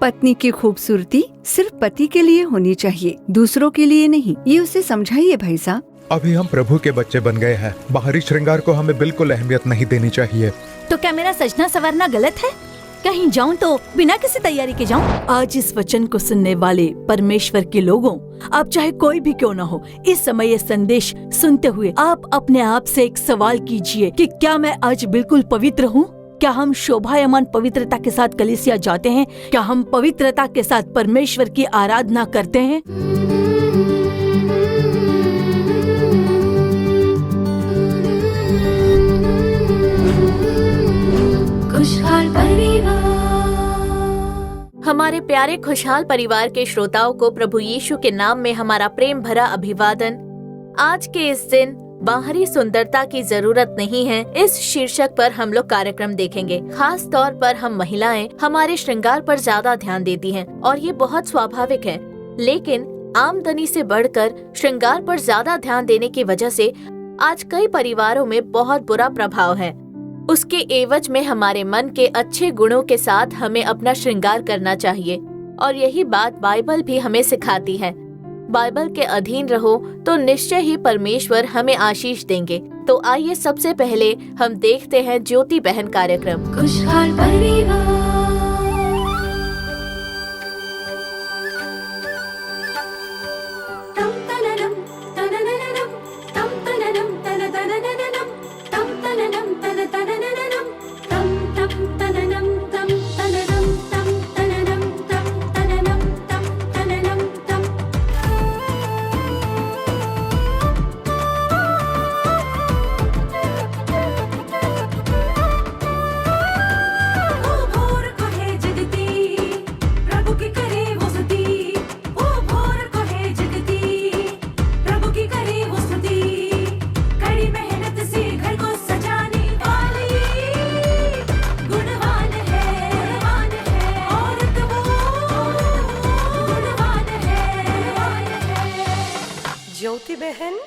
पत्नी की खूबसूरती सिर्फ पति के लिए होनी चाहिए, दूसरों के लिए नहीं। ये उसे समझाइए भाई साहब। अभी हम प्रभु के बच्चे बन गए हैं, बाहरी श्रृंगार को हमें बिल्कुल अहमियत नहीं देनी चाहिए। तो क्या मेरा सजना संवरना गलत है? कहीं जाऊं तो बिना किसी तैयारी के जाऊं? आज इस वचन को सुनने वाले परमेश्वर के लोगों, आप चाहे कोई भी क्यों ना हो, इस समय ये संदेश सुनते हुए आप अपने आप से एक सवाल कीजिए कि क्या मैं आज बिल्कुल पवित्र हूँ? क्या हम शोभायमान पवित्रता के साथ कलीसिया जाते हैं? क्या हम पवित्रता के साथ परमेश्वर की आराधना करते हैं? खुशहाल परिवार। हमारे प्यारे खुशहाल परिवार के श्रोताओं को प्रभु यीशु के नाम में हमारा प्रेम भरा अभिवादन। आज के इस दिन बाहरी सुंदरता की जरूरत नहीं है, इस शीर्षक पर हम लोग कार्यक्रम देखेंगे। खास तौर पर हम महिलाएं हमारे श्रृंगार पर ज्यादा ध्यान देती हैं और ये बहुत स्वाभाविक है, लेकिन आमदनी से बढ़कर श्रृंगार पर ज्यादा ध्यान देने की वजह से आज कई परिवारों में बहुत बुरा प्रभाव है। उसके एवज में हमारे मन के अच्छे गुणों के साथ हमें अपना श्रृंगार करना चाहिए और यही बात बाइबल भी हमें सिखाती है। बाइबल के अधीन रहो तो निश्चय ही परमेश्वर हमें आशीष देंगे। तो आइए सबसे पहले हम देखते हैं ज्योति बहन कार्यक्रम खुशहाल परिवार। तम तननम तननननम तम तननम तनतनननम तम तननम तनतनननम तम तम तननम तम तननम तम तननम तम तननम तम तननम तम। वो भोर को है जगती, प्रभु की करे वो स्तुति। वो भोर को है जगती, प्रभु की करे वो स्तुति। कड़ी मेहनत से घर को सजाने वाली गुणवान है औरत वो गुणवान है। ज्योति बहन।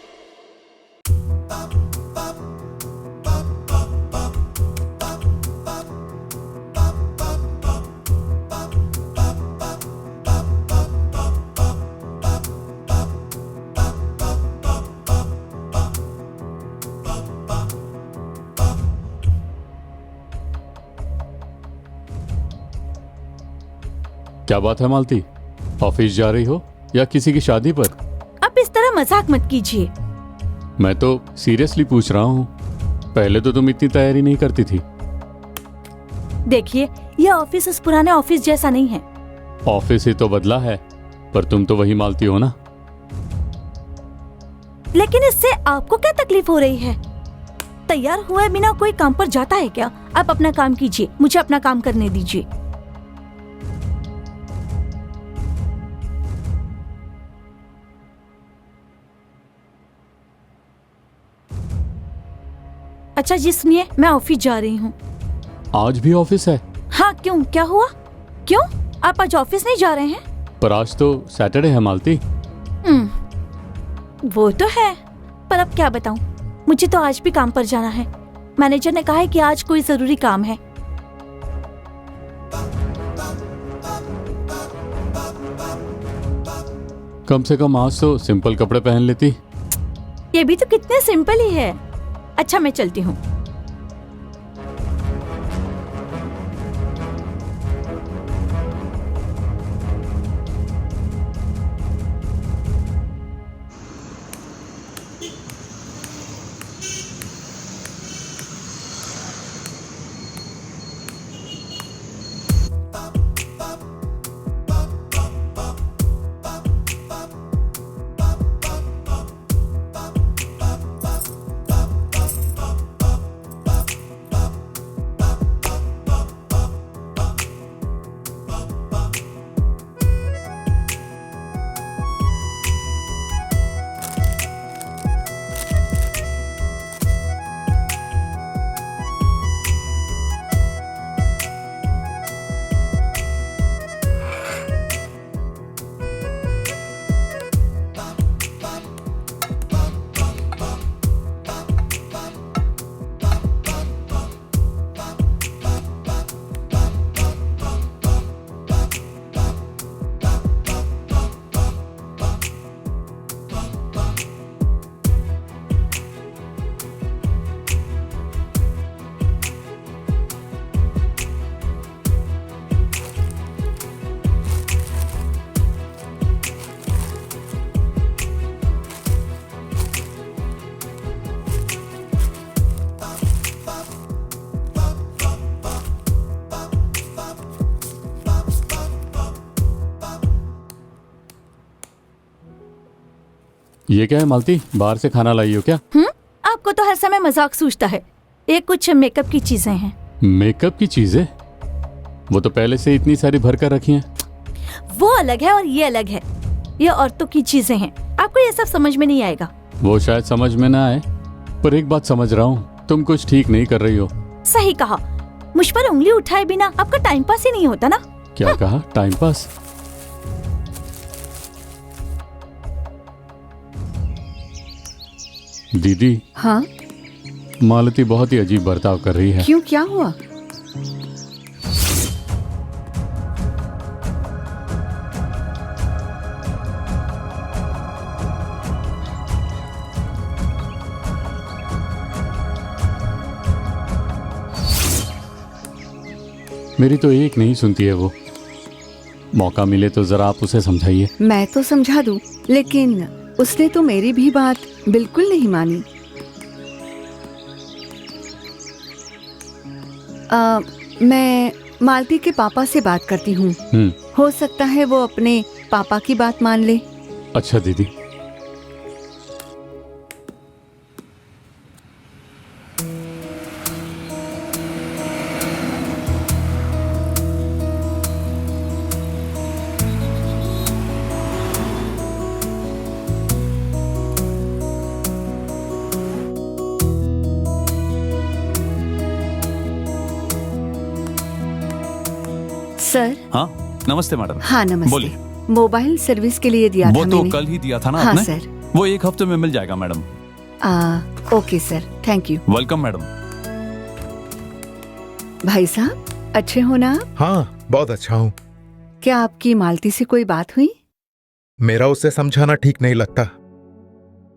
क्या बात है मालती, ऑफिस जा रही हो या किसी की शादी पर? आप इस तरह मजाक मत कीजिए। मैं तो सीरियसली पूछ रहा हूँ। पहले तो तुम इतनी तैयारी नहीं करती थी। देखिए, ये ऑफिस उस पुराने ऑफिस जैसा नहीं है। ऑफिस ही तो बदला है, पर तुम तो वही मालती हो ना। लेकिन इससे आपको क्या तकलीफ हो रही है? तैयार हुए बिना कोई काम पर जाता है क्या? आप अपना काम कीजिए, मुझे अपना काम करने दीजिए। अच्छा जी सुनिए, मैं ऑफिस जा रही हूँ। आज भी ऑफिस है? हाँ, क्यों, क्या हुआ? क्यों, आप आज ऑफिस नहीं जा रहे हैं? पर आज तो सैटरडे है मालती। वो तो है, पर अब क्या बताऊं, मुझे तो आज भी काम पर जाना है। मैनेजर ने कहा है कि आज कोई जरूरी काम है। कम से कम आज तो सिंपल कपड़े पहन लेती। ये भी तो कितने सिंपल ही है। अच्छा, मैं चलती हूँ। ये क्या है मालती, बाहर से खाना लाई हो क्या? आपको तो हर समय मजाक सूझता है। ये कुछ मेकअप की चीजें हैं। मेकअप की चीजें? वो तो पहले से इतनी सारी भर कर रखी हैं। वो अलग है और ये अलग है। ये औरतों की चीजें हैं। आपको ये सब समझ में नहीं आएगा। वो शायद समझ में ना आए, पर एक बात समझ रहा हूँ, तुम कुछ ठीक नहीं कर रही हो। सही कहा। मुझ पर उंगली उठाए बिना आपका टाइम पास ही नहीं होता ना। क्या कहा? Time pass? दीदी, हाँ, मालती बहुत ही अजीब बर्ताव कर रही है। क्यों, क्या हुआ? मेरी तो एक नहीं सुनती है वो। मौका मिले तो जरा आप उसे समझाइए। मैं तो समझा दूं, लेकिन उसने तो मेरी भी बात बिल्कुल नहीं मानी। मैं मालती के पापा से बात करती हूँ। हो सकता है वो अपने पापा की बात मान ले। अच्छा दीदी। सर। हाँ नमस्ते मैडम। हाँ नमस्ते। बोलिए। मोबाइल सर्विस के लिए दिया वो था तो मैंने। कल ही दिया था ना हाँ आपने? सर। वो एक हफ्ते में मिल जाएगा madam. Okay sir, thank you. Welcome madam. भाई साहब, अच्छे हो ना आप? हाँ, बहुत अच्छा हूँ। क्या आपकी मालती से कोई बात हुई? मेरा उसे समझाना ठीक नहीं लगता।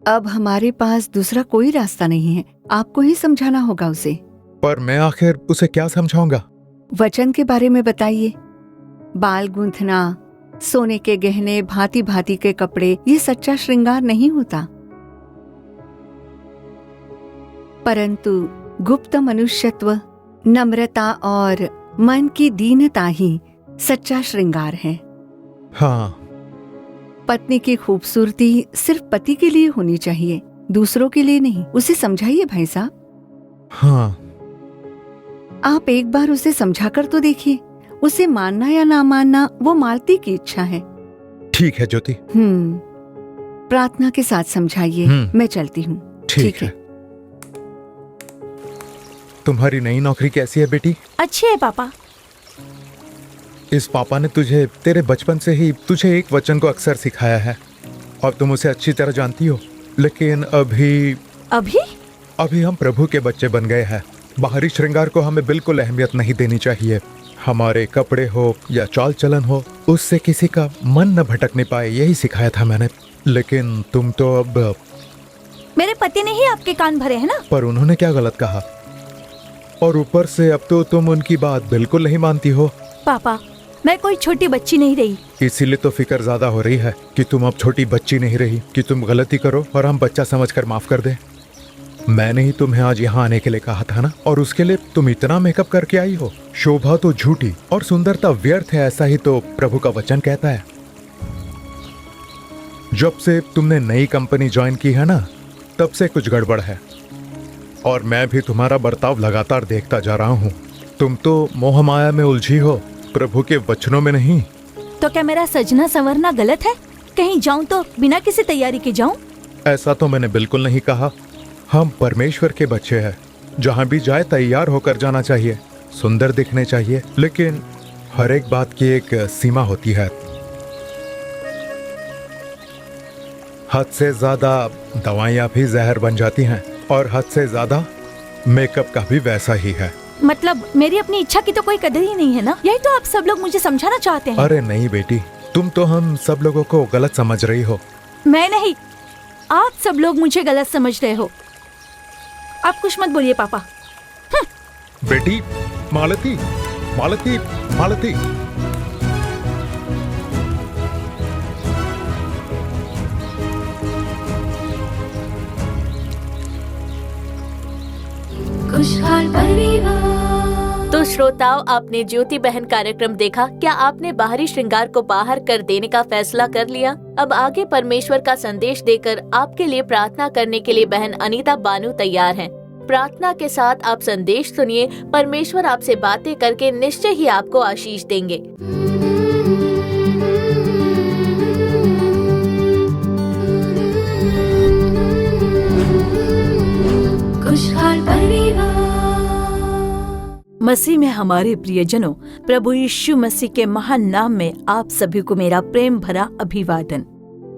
अब हमारे पास दूसरा कोई रास्ता नहीं है, आपको ही समझाना होगा उसे। पर मैं आखिर उसे क्या समझाऊंगा? वचन के बारे में बताइए। बाल गूंथना, सोने के गहने, भांति भांति के कपड़े, ये सच्चा श्रृंगार नहीं होता, परंतु गुप्त मनुष्यत्व, नम्रता और मन की दीनता ही सच्चा श्रृंगार है। हाँ। पत्नी की खूबसूरती सिर्फ पति के लिए होनी चाहिए, दूसरों के लिए नहीं। उसे समझाइए भाई साहब। हाँ। आप एक बार उसे समझा कर तो देखिए। उसे मानना या ना मानना वो मालती की इच्छा है। ठीक है ज्योति। प्रार्थना के साथ समझाइए। मैं चलती हूँ। ठीक है। तुम्हारी नई नौकरी कैसी है बेटी? अच्छी है पापा। इस पापा ने तुझे तेरे बचपन से ही तुझे एक वचन को अक्सर सिखाया है और तुम उसे अच्छी तरह जानती हो, लेकिन अभी हम प्रभु के बच्चे बन गए हैं। बाहरी श्रृंगार को हमें बिल्कुल अहमियत नहीं देनी चाहिए। हमारे कपड़े हो या चाल चलन हो, उससे किसी का मन न भटकने पाए, यही सिखाया था मैंने। लेकिन तुम तो अब... मेरे पति ने ही आपके कान भरे हैं ना। पर उन्होंने क्या गलत कहा? और ऊपर से अब तो तुम उनकी बात बिल्कुल नहीं मानती हो। पापा, मैं कोई छोटी बच्ची नहीं रही। इसीलिए तो फिक्र ज्यादा हो रही है कि तुम अब छोटी बच्ची नहीं रही, कि तुम गलती करो और हम बच्चा समझकर माफ कर दें। मैंने ही तुम्हें आज यहाँ आने के लिए कहा था ना, और उसके लिए तुम इतना मेकअप करके आई हो। शोभा तो झूठी और सुंदरता व्यर्थ है, ऐसा ही तो प्रभु का वचन कहता है। जब से तुमने नई कंपनी ज्वाइन की है ना, तब से कुछ गड़बड़ है, और मैं भी तुम्हारा बर्ताव लगातार देखता जा रहा हूँ। तुम तो मोह माया में उलझी हो, प्रभु के वचनों में नहीं। तो क्या मेरा सजना संवरना गलत है? कहीं जाऊं तो बिना किसी तैयारी के जाऊं? ऐसा तो मैंने बिल्कुल नहीं कहा। हम परमेश्वर के बच्चे हैं, जहाँ भी जाए तैयार होकर जाना चाहिए, सुंदर दिखने चाहिए, लेकिन हर एक बात की एक सीमा होती है। हद से ज्यादा दवाइयाँ भी जहर बन जाती हैं, और हद से ज्यादा मेकअप का भी वैसा ही है। मतलब मेरी अपनी इच्छा की तो कोई कदर ही नहीं है ना? यही तो आप सब लोग मुझे समझाना चाहते हैं। अरे नहीं बेटी, तुम तो हम सब लोगों को गलत समझ रही हो। मैं नहीं, आप सब लोग मुझे गलत समझ रहे हो। आप कुछ मत बोलिए पापा। बेटी, मालती, मालती, मालती। खुशहाल परिवार। तो श्रोताओं, आपने ज्योति बहन कार्यक्रम देखा। क्या आपने बाहरी श्रृंगार को बाहर कर देने का फैसला कर लिया? अब आगे परमेश्वर का संदेश देकर आपके लिए प्रार्थना करने के लिए बहन अनीता बानू तैयार हैं। प्रार्थना के साथ आप संदेश सुनिए। परमेश्वर आपसे बातें करके निश्चय ही आपको आशीष देंगे। खुशहाल परिवार। मसीह में हमारे प्रियजनों, प्रभु यीशु मसीह के महान नाम में आप सभी को मेरा प्रेम भरा अभिवादन।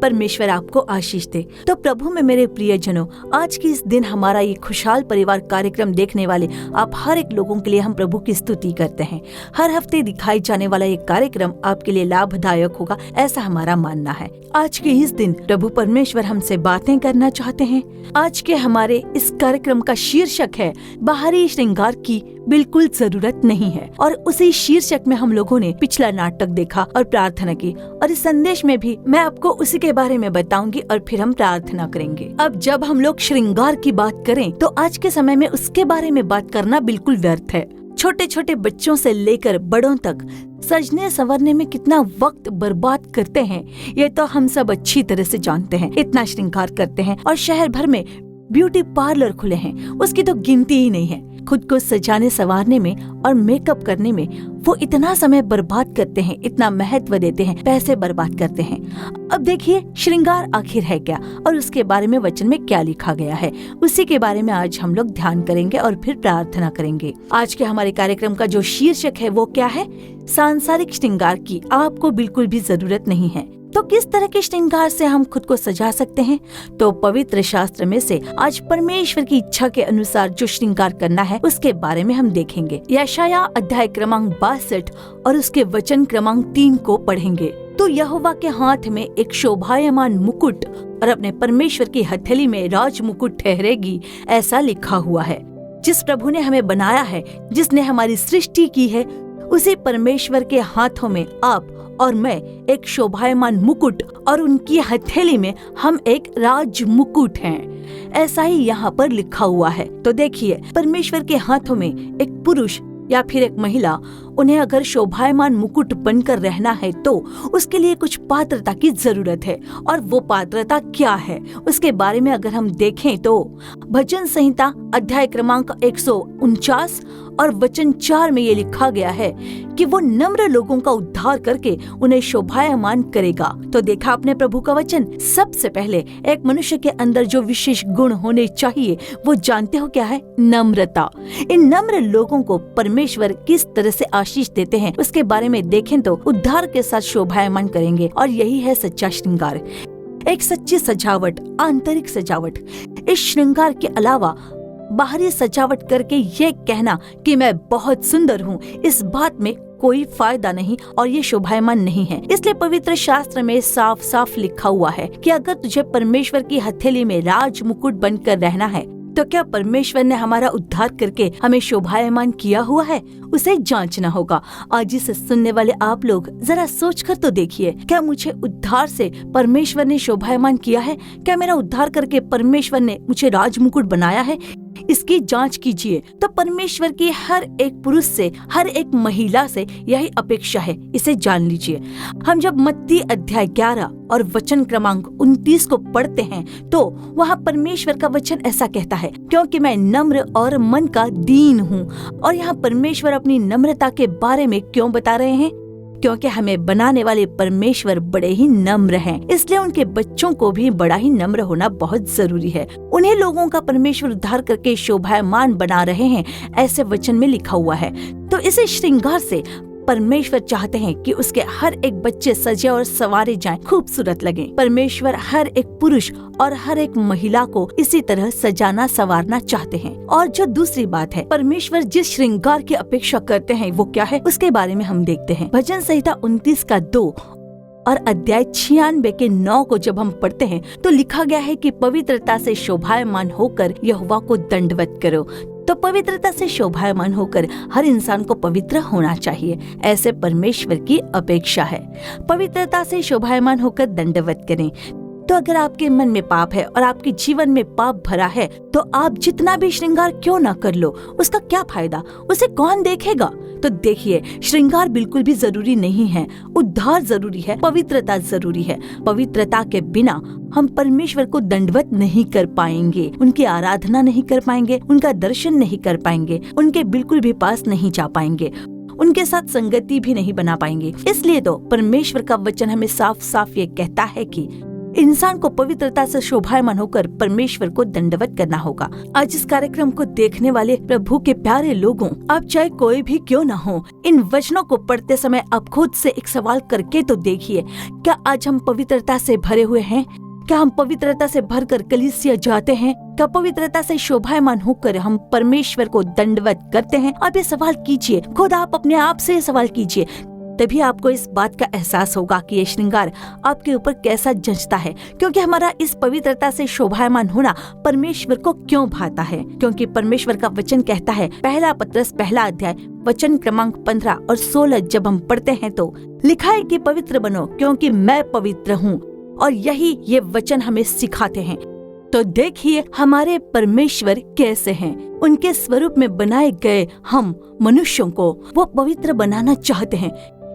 परमेश्वर आपको आशीष दे। तो प्रभु में मेरे प्रियजनों, आज के इस दिन हमारा ये खुशहाल परिवार कार्यक्रम देखने वाले आप हर एक लोगों के लिए हम प्रभु की स्तुति करते हैं। हर हफ्ते दिखाई जाने वाला ये कार्यक्रम आपके लिए लाभदायक होगा, ऐसा हमारा मानना है। आज के इस दिन प्रभु परमेश्वर हमसे बातें करना चाहते हैं। आज के हमारे इस कार्यक्रम का शीर्षक है बाहरी श्रृंगार की बिल्कुल जरूरत नहीं है। और उसी शीर्षक में हम लोगों ने पिछला नाटक देखा और प्रार्थना की, और इस संदेश में भी मैं आपको उसी के बारे में बताऊंगी और फिर हम प्रार्थना करेंगे। अब जब हम लोग श्रृंगार की बात करें तो आज के समय में उसके बारे में बात करना बिल्कुल व्यर्थ है। छोटे छोटे बच्चों से लेकर बड़ों तक सजने संवरने में कितना वक्त बर्बाद करते हैं, ये तो हम सब अच्छी तरह से जानते हैं। इतना श्रृंगार करते हैं और शहर भर में ब्यूटी पार्लर खुले हैं, उसकी तो गिनती ही नहीं है। खुद को सजाने संवारने में और मेकअप करने में वो इतना समय बर्बाद करते हैं, इतना महत्व देते हैं, पैसे बर्बाद करते हैं। अब देखिए, श्रृंगार आखिर है क्या और उसके बारे में वचन में क्या लिखा गया है, उसी के बारे में आज हम लोग ध्यान करेंगे और फिर प्रार्थना करेंगे। आज के हमारे कार्यक्रम का जो शीर्षक है वो क्या है? सांसारिक श्रृंगार की आपको बिल्कुल भी जरूरत नहीं है। तो किस तरह के श्रृंगार से हम खुद को सजा सकते हैं? तो पवित्र शास्त्र में से आज परमेश्वर की इच्छा के अनुसार जो श्रृंगार करना है उसके बारे में हम देखेंगे। यशाया अध्याय क्रमांक 62 और उसके वचन क्रमांक 3 को पढ़ेंगे। तो यहोवा के हाथ में एक शोभायमान मुकुट और अपने परमेश्वर की हथेली में राज मुकुट ठहरेगी, ऐसा लिखा हुआ है। जिस प्रभु ने हमें बनाया है, जिसने हमारी सृष्टि की है, उसी परमेश्वर के हाथों में आप और मैं एक शोभायमान मुकुट और उनकी हथेली में हम एक राज मुकुट हैं, ऐसा ही यहाँ पर लिखा हुआ है। तो देखिए, परमेश्वर के हाथों में एक पुरुष या फिर एक महिला, उन्हें अगर शोभायमान मुकुट बनकर रहना है तो उसके लिए कुछ पात्रता की जरूरत है। और वो पात्रता क्या है उसके बारे में अगर हम देखें तो भजन संहिता अध्याय क्रमांक 149 और वचन 4 में ये लिखा गया है कि वो नम्र लोगों का उद्धार करके उन्हें शोभायमान करेगा। तो देखा आपने प्रभु का वचन। सबसे पहले एक मनुष्य के अंदर जो विशेष गुण होने चाहिए वो जानते हो क्या है? नम्रता। इन नम्र लोगों को परमेश्वर किस तरह से आशीष देते हैं उसके बारे में देखें तो उद्धार के साथ शोभायमान करेंगे, और यही है सच्चा श्रृंगार। एक सच्ची सजावट, आंतरिक सजावट। इस श्रृंगार के अलावा बाहरी सजावट करके ये कहना कि मैं बहुत सुंदर हूँ, इस बात में कोई फायदा नहीं और ये शोभायमान नहीं है। इसलिए पवित्र शास्त्र में साफ साफ लिखा हुआ है कि अगर तुझे परमेश्वर की हथेली में राज मुकुट बनकर रहना है तो क्या परमेश्वर ने हमारा उद्धार करके हमें शोभायमान किया हुआ है? उसे जांचना होगा। आज इसे सुनने वाले आप लोग जरा सोच कर तो देखिए, क्या मुझे उद्धार से परमेश्वर ने शोभायमान किया है? क्या मेरा उद्धार करके परमेश्वर ने मुझे राज मुकुट बनाया है? इसकी जांच कीजिए। तो परमेश्वर की हर एक पुरुष से, हर एक महिला से यही अपेक्षा है, इसे जान लीजिए। हम जब मत्ती अध्याय 11 और वचन क्रमांक 29 को पढ़ते हैं तो वहाँ परमेश्वर का वचन ऐसा कहता है, क्योंकि मैं नम्र और मन का दीन हूँ। और यहाँ परमेश्वर अपनी नम्रता के बारे में क्यों बता रहे हैं? क्योंकि हमें बनाने वाले परमेश्वर बड़े ही नम्र हैं, इसलिए उनके बच्चों को भी बड़ा ही नम्र होना बहुत जरूरी है। उन्हें लोगों का परमेश्वर उद्धार करके शोभायमान बना रहे हैं, ऐसे वचन में लिखा हुआ है। तो इसे श्रृंगार से परमेश्वर चाहते हैं कि उसके हर एक बच्चे सजे और सवारे जाएं, खूबसूरत लगे। परमेश्वर हर एक पुरुष और हर एक महिला को इसी तरह सजाना संवारना चाहते हैं। और जो दूसरी बात है, परमेश्वर जिस श्रृंगार की अपेक्षा करते हैं वो क्या है, उसके बारे में हम देखते हैं। भजन संहिता 29 का 2 और अध्याय 96 के 9 को जब हम पढ़ते हैं तो लिखा गया है कि पवित्रता से शोभायमान होकर यहोवा को दंडवत करो। तो पवित्रता से शोभायमान होकर हर इंसान को पवित्र होना चाहिए, ऐसे परमेश्वर की अपेक्षा है। पवित्रता से शोभायमान होकर दंडवत करें। तो अगर आपके मन में पाप है और आपके जीवन में पाप भरा है, तो आप जितना भी श्रृंगार क्यों ना कर लो, उसका क्या फायदा, उसे कौन देखेगा। तो देखिए, श्रृंगार बिल्कुल भी जरूरी नहीं है, उद्धार जरूरी है, पवित्रता जरूरी है। पवित्रता के बिना हम परमेश्वर को दंडवत नहीं कर पाएंगे, उनकी आराधना नहीं कर पाएंगे, उनका दर्शन नहीं कर पाएंगे, उनके बिल्कुल भी पास नहीं जा पाएंगे, उनके साथ संगति भी नहीं बना पाएंगे। इसलिए तो परमेश्वर का वचन हमें साफ साफ ये कहता है कि इंसान को पवित्रता से शोभायमान होकर परमेश्वर को दंडवत करना होगा। आज इस कार्यक्रम को देखने वाले प्रभु के प्यारे लोगों, आप चाहे कोई भी क्यों ना हो, इन वचनों को पढ़ते समय आप खुद से एक सवाल करके तो देखिए, क्या आज हम पवित्रता से भरे हुए हैं? क्या हम पवित्रता से भरकर कलीसिया जाते हैं? क्या पवित्रता से शोभायमान होकर हम परमेश्वर को दंडवत करते हैं? आप ये सवाल कीजिए, खुद आप अपने आप से ये सवाल कीजिए, तभी आपको इस बात का एहसास होगा कि ये श्रृंगार आपके ऊपर कैसा जंचता है। क्योंकि हमारा इस पवित्रता से शोभायमान होना परमेश्वर को क्यों भाता है? क्योंकि परमेश्वर का वचन कहता है, पहला पत्रस पहला अध्याय वचन क्रमांक 15 और 16 जब हम पढ़ते हैं तो लिखा है कि पवित्र बनो क्योंकि मैं पवित्र हूँ, और यही ये वचन हमें सिखाते हैं। तो देखिए हमारे परमेश्वर कैसे हैं। उनके स्वरूप में बनाए गए हम मनुष्यों को वो पवित्र बनाना चाहते हैं,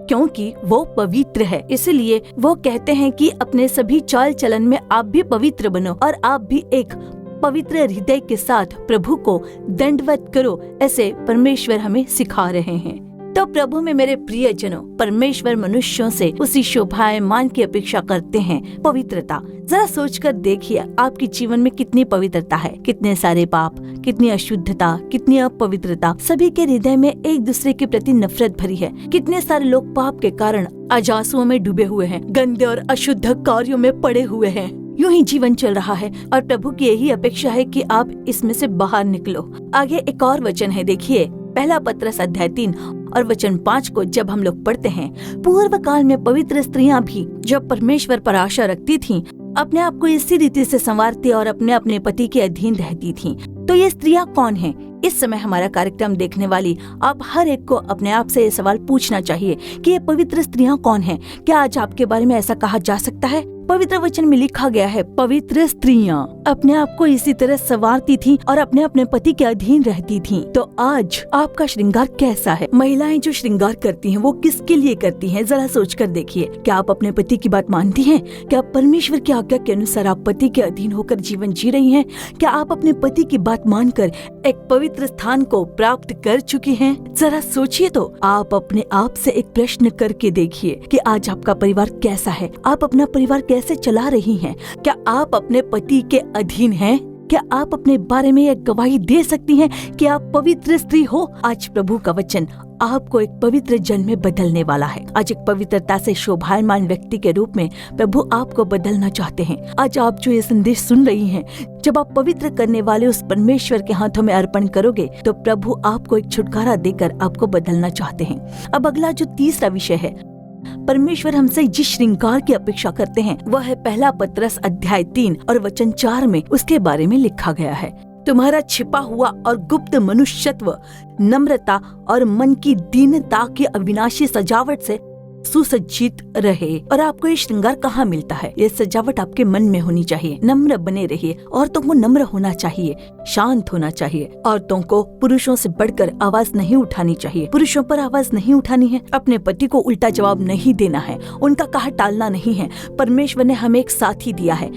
क्योंकि वो पवित्र है। इसलिए वो कहते हैं कि अपने सभी चाल चलन में आप भी पवित्र बनो और आप भी एक पवित्र हृदय के साथ प्रभु को दंडवत करो। ऐसे परमेश्वर हमें सिखा रहे हैं। तो प्रभु में मेरे प्रिय जनों, परमेश्वर मनुष्यों से उसी शोभायमान की अपेक्षा करते हैं, पवित्रता। जरा सोचकर देखिए आपके जीवन में कितनी पवित्रता है, कितने सारे पाप, कितनी अशुद्धता, कितनी अपवित्रता, सभी के हृदय में एक दूसरे के प्रति नफरत भरी है। कितने सारे लोग पाप के कारण आज आंसुओं में डूबे हुए हैं, गंदे और अशुद्ध कार्यों में पड़े हुए हैं। यूं ही जीवन चल रहा है और प्रभु की यही अपेक्षा है कि आप इसमें से बाहर निकलो। आगे एक और वचन है, देखिए पहला पत्रस अध्याय 3 और वचन 5 को जब हम लोग पढ़ते हैं, पूर्व काल में पवित्र स्त्रियां भी जब परमेश्वर पर आशा रखती थीं, अपने आप को इसी रीति से संवारती और अपने अपने पति के अधीन रहती थीं। तो ये स्त्रियां कौन हैं? इस समय हमारा कार्यक्रम देखने वाली आप हर एक को अपने आप से ये सवाल पूछना चाहिए कि ये पवित्र स्त्रियां कौन हैं? क्या आज आपके बारे में ऐसा कहा जा सकता है? पवित्र वचन में लिखा गया है, पवित्र स्त्रियां अपने आप को इसी तरह संवारती थीं और अपने अपने पति के अधीन रहती थीं। तो आज आपका श्रृंगार कैसा है? महिलाएं जो श्रृंगार करती हैं वो किसके लिए करती हैं? जरा सोचकर देखिए। क्या आप अपने पति की बात मानती हैं? क्या परमेश्वर की आज्ञा के अनुसार आप पति के अधीन होकर जीवन जी रही हैं? क्या आप अपने पति की बात मानकर एक पवित्र स्थान को प्राप्त कर चुकी हैं? जरा सोचिए। तो आप अपने आप से एक प्रश्न करके देखिए कि आज आपका परिवार कैसा है? आप अपना परिवार कैसे चला रही हैं? क्या आप अपने पति के अधीन हैं? क्या आप अपने बारे में यह गवाही दे सकती हैं कि आप पवित्र स्त्री हो? आज प्रभु का वचन आपको एक पवित्र जन में बदलने वाला है। आज एक पवित्रता से शोभायमान व्यक्ति के रूप में प्रभु आपको बदलना चाहते हैं। आज आप जो ये संदेश सुन रही हैं, जब आप पवित्र करने वाले उस परमेश्वर के हाथों में अर्पण करोगे तो प्रभु आपको एक छुटकारा देकर आपको बदलना चाहते हैं। अब अगला जो तीसरा विषय है, परमेश्वर हमसे जिस श्रृंगार की अपेक्षा करते हैं वह है पहला पत्रस अध्याय 3 और वचन 4 में उसके बारे में लिखा गया है, तुम्हारा छिपा हुआ और गुप्त मनुष्यत्व नम्रता और मन की दीनता की अविनाशी सजावट से सुसज्जित रहे। और आपको ये श्रृंगार कहाँ मिलता है? ये सजावट आपके मन में होनी चाहिए। नम्र बने रहिए। औरतों को नम्र होना चाहिए, शांत होना चाहिए। औरतों को पुरुषों से बढ़कर आवाज नहीं उठानी चाहिए। पुरुषों पर आवाज नहीं उठानी है। अपने पति को उल्टा जवाब नहीं देना है। उनका कहा टालना नहीं है। परमेश्वर ने हमें एक साथी दिया है,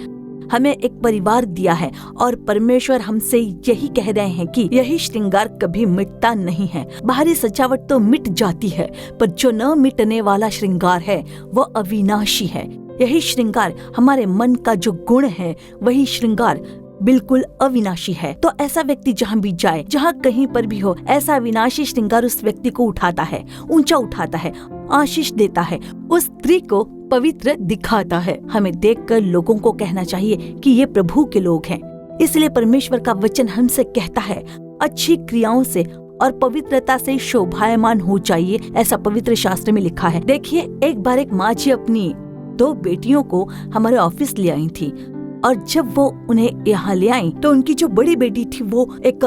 हमें एक परिवार दिया है और परमेश्वर हमसे यही कह रहे हैं कि यही श्रृंगार कभी मिटता नहीं है। बाहरी सजावट तो मिट जाती है, पर जो न मिटने वाला श्रृंगार है वो अविनाशी है। यही श्रृंगार हमारे मन का जो गुण है, वही श्रृंगार बिल्कुल अविनाशी है। तो ऐसा व्यक्ति जहाँ भी जाए, जहाँ कहीं पर भी हो, ऐसा अविनाशी श्रृंगार उस व्यक्ति को उठाता है, ऊंचा उठाता है, आशीष देता है, उस स्त्री को पवित्र दिखाता है। हमें देखकर लोगों को कहना चाहिए कि ये प्रभु के लोग हैं। इसलिए परमेश्वर का वचन हमसे कहता है, अच्छी क्रियाओं से और पवित्रता से शोभायमान हो जाइए, ऐसा पवित्र शास्त्र में लिखा है। देखिए, एक बार एक माँ जी अपनी 2 बेटियों को हमारे ऑफिस ले आई थी और जब वो उन्हें यहाँ ले आई तो उनकी जो बड़ी बेटी थी वो एक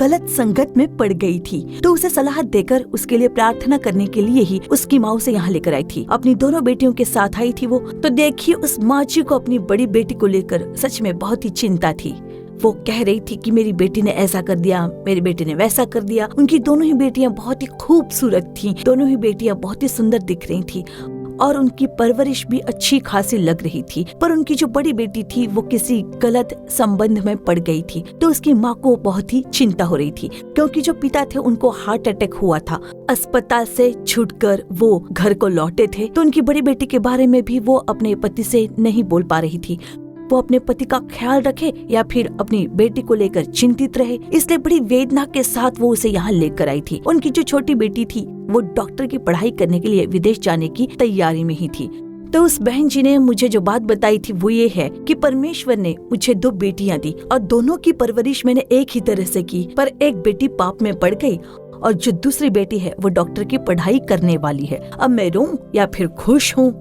गलत संगत में पड़ गई थी, तो उसे सलाह देकर उसके लिए प्रार्थना करने के लिए ही उसकी माँ उसे यहाँ लेकर आई थी। अपनी दोनों बेटियों के साथ आई थी वो। तो देखिए, उस माँ जी को अपनी बड़ी बेटी को लेकर सच में बहुत ही चिंता थी। वो कह रही थी कि मेरी बेटी ने ऐसा कर दिया, मेरी बेटी ने वैसा कर दिया। उनकी दोनों ही बेटियां बहुत ही खूबसूरत थीं, दोनों ही बेटियां बहुत ही सुंदर दिख रही थीं और उनकी परवरिश भी अच्छी खासी लग रही थी। पर उनकी जो बड़ी बेटी थी वो किसी गलत संबंध में पड़ गई थी, तो उसकी माँ को बहुत ही चिंता हो रही थी, क्योंकि जो पिता थे उनको हार्ट अटैक हुआ था। अस्पताल से छूटकर वो घर को लौटे थे, तो उनकी बड़ी बेटी के बारे में भी वो अपने पति से नहीं बोल पा रही थी। वो अपने पति का ख्याल रखे या फिर अपनी बेटी को लेकर चिंतित रहे, इसलिए बड़ी वेदना के साथ वो उसे यहाँ लेकर आई थी। उनकी जो छोटी बेटी थी वो डॉक्टर की पढ़ाई करने के लिए विदेश जाने की तैयारी में ही थी। तो उस बहन जी ने मुझे जो बात बताई थी वो ये है कि परमेश्वर ने मुझे 2 बेटियां दी और दोनों की परवरिश मैंने एक ही तरह से की, पर एक बेटी पाप में पड़ गई और जो दूसरी बेटी है वो डॉक्टर की पढ़ाई करने वाली है। अब मैं रोऊं या फिर खुश हूँ,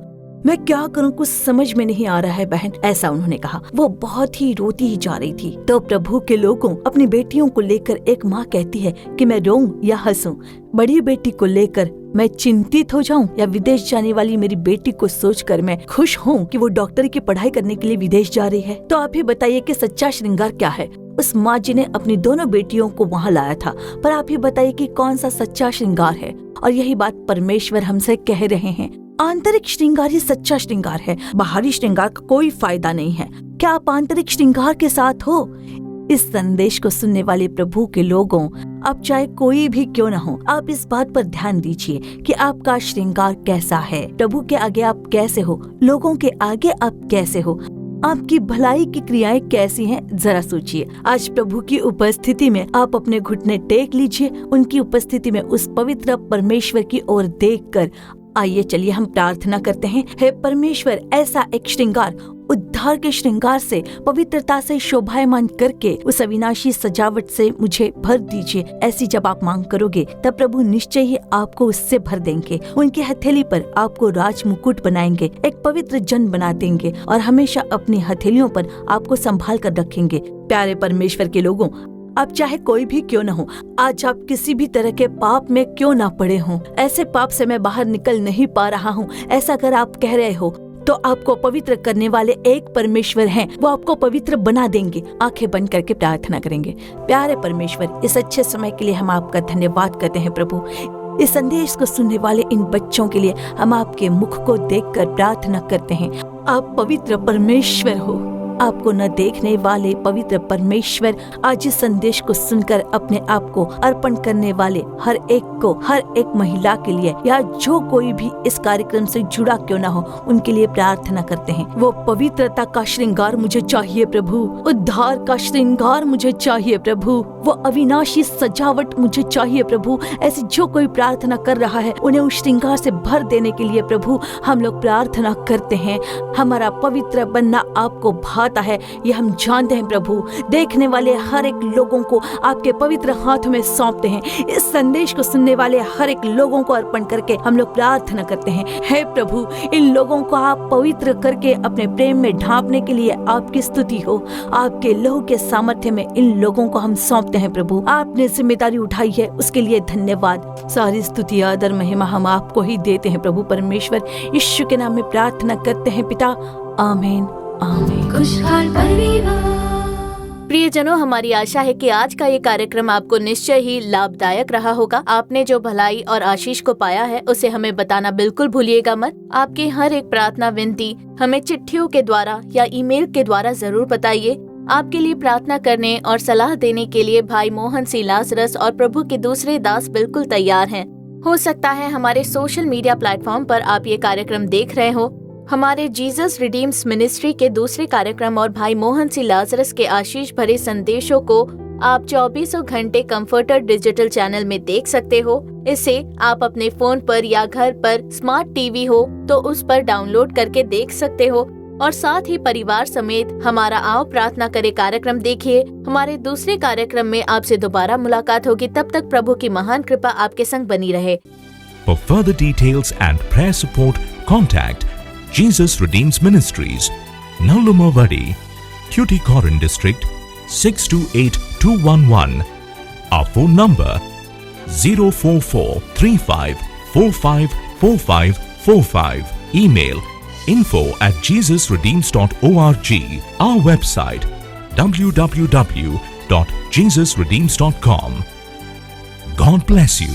मैं क्या करूं, कुछ समझ में नहीं आ रहा है बहन, ऐसा उन्होंने कहा। वो बहुत ही रोती ही जा रही थी। तो प्रभु के लोगों, अपनी बेटियों को लेकर एक माँ कहती है कि मैं रोऊं या हंसूं, बड़ी बेटी को लेकर मैं चिंतित हो जाऊं या विदेश जाने वाली मेरी बेटी को सोचकर मैं खुश हूं कि वो डॉक्टर की पढ़ाई करने के लिए विदेश जा रही है। तो आप ही बताइए कि सच्चा श्रृंगार क्या है। उस माँ जी ने अपनी दोनों बेटियों को वहाँ लाया था, पर आप ही बताइए कि कौन सा सच्चा श्रृंगार है। और यही बात परमेश्वर हमसे कह रहे हैं, आंतरिक श्रृंगार ही सच्चा श्रृंगार है, बाहरी श्रृंगार का कोई फायदा नहीं है। क्या आप आंतरिक श्रृंगार के साथ हो? इस संदेश को सुनने वाले प्रभु के लोगों, आप चाहे कोई भी क्यों न हो, आप इस बात पर ध्यान दीजिए कि आपका श्रृंगार कैसा है। प्रभु के आगे आप कैसे हो, लोगों के आगे आप कैसे हो, आपकी भलाई की क्रियाएं कैसी हैं, जरा सोचिए। आज प्रभु की उपस्थिति में आप अपने घुटने टेक लीजिए, उनकी उपस्थिति में उस पवित्र परमेश्वर की ओर देखकर आइए चलिए हम प्रार्थना करते हैं। हे परमेश्वर, ऐसा एक श्रृंगार, उद्धार के श्रृंगार से, पवित्रता से शोभायमान करके उस अविनाशी सजावट से मुझे भर दीजिए। ऐसी जब आप मांग करोगे तब प्रभु निश्चय ही आपको उससे भर देंगे। उनकी हथेली पर आपको राज मुकुट बनाएंगे, एक पवित्र जन बना देंगे और हमेशा अपनी हथेलियों पर आपको संभाल कर रखेंगे। प्यारे परमेश्वर के लोगों, आप चाहे कोई भी क्यों न हो, आज आप किसी भी तरह के पाप में क्यों ना पड़े हों, ऐसे पाप से मैं बाहर निकल नहीं पा रहा हूँ, ऐसा अगर आप कह रहे हो तो आपको पवित्र करने वाले एक परमेश्वर हैं, वो आपको पवित्र बना देंगे। आंखें बंद करके प्रार्थना करेंगे। प्यारे परमेश्वर, इस अच्छे समय के लिए हम आपका धन्यवाद करते हैं प्रभु। इस संदेश को सुनने वाले इन बच्चों के लिए हम आपके मुख को देखकर प्रार्थना करते हैं। आप पवित्र परमेश्वर हो, आपको न देखने वाले पवित्र परमेश्वर, आज इस संदेश को सुनकर अपने आप को अर्पण करने वाले हर एक को, हर एक महिला के लिए या जो कोई भी इस कार्यक्रम से जुड़ा क्यों ना हो, उनके लिए प्रार्थना करते हैं। वो पवित्रता का श्रृंगार मुझे चाहिए प्रभु, उद्धार का श्रृंगार मुझे चाहिए प्रभु, वो अविनाशी सजावट मुझे चाहिए प्रभु। ऐसी जो कोई प्रार्थना कर रहा है उन्हें उस श्रृंगार से भर देने के लिए प्रभु हम लोग प्रार्थना करते हैं। हमारा पवित्र बनना आपको भाता है, ये हम जानते हैं प्रभु। देखने वाले हर एक लोगों को आपके पवित्र हाथों में सौंपते हैं। इस संदेश को सुनने वाले हर एक लोगों को अर्पण करके हम लोग प्रार्थना करते हैं। हे प्रभु, इन लोगों को आप पवित्र करके अपने प्रेम में ढांपने के लिए आपकी स्तुति हो। आपके लहू के सामर्थ्य में इन लोगों को हम सौंपते हैं प्रभु। आपने जिम्मेदारी उठाई है, उसके लिए धन्यवाद। सारी स्तुति, आदर, महिमा हम आपको ही देते हैं प्रभु परमेश्वर। यीशु के नाम में प्रार्थना करते हैं पिता, आमीन आमीन। खुशहाल परिवार। प्रियजनों, हमारी आशा है कि आज का ये कार्यक्रम आपको निश्चय ही लाभदायक रहा होगा। आपने जो भलाई और आशीष को पाया है उसे हमें बताना बिल्कुल भूलिएगा मत। आपकी हर एक प्रार्थना विनती हमें चिट्ठियों के द्वारा या ईमेल के द्वारा जरूर बताइए। आपके लिए प्रार्थना करने और सलाह देने के लिए भाई मोहन सी लाजरस और प्रभु के दूसरे दास बिल्कुल तैयार हैं। हो सकता है हमारे सोशल मीडिया प्लेटफॉर्म पर आप ये कार्यक्रम देख रहे हो। हमारे जीसस रिडीम्स मिनिस्ट्री के दूसरे कार्यक्रम और भाई मोहन सी लाजरस के आशीष भरे संदेशों को आप 24 घंटे कंफर्टर डिजिटल चैनल में देख सकते हो। इसे आप अपने फोन पर या घर पर स्मार्ट टीवी हो तो उस पर डाउनलोड करके देख सकते हो और साथ ही परिवार समेत हमारा आओ प्रार्थना करे कार्यक्रम देखिए। हमारे दूसरे कार्यक्रम में आपसे दोबारा मुलाकात होगी। तब तक प्रभु की महान कृपा आपके संग बनी रहे। For further details and prayer support, contact Jesus Redeems Ministries, Nallumavadi, Tuticorin District, 628211, Our phone number 04435454545. Email info@jesusredeems.org. Our website www.jesusredeems.com. God bless you.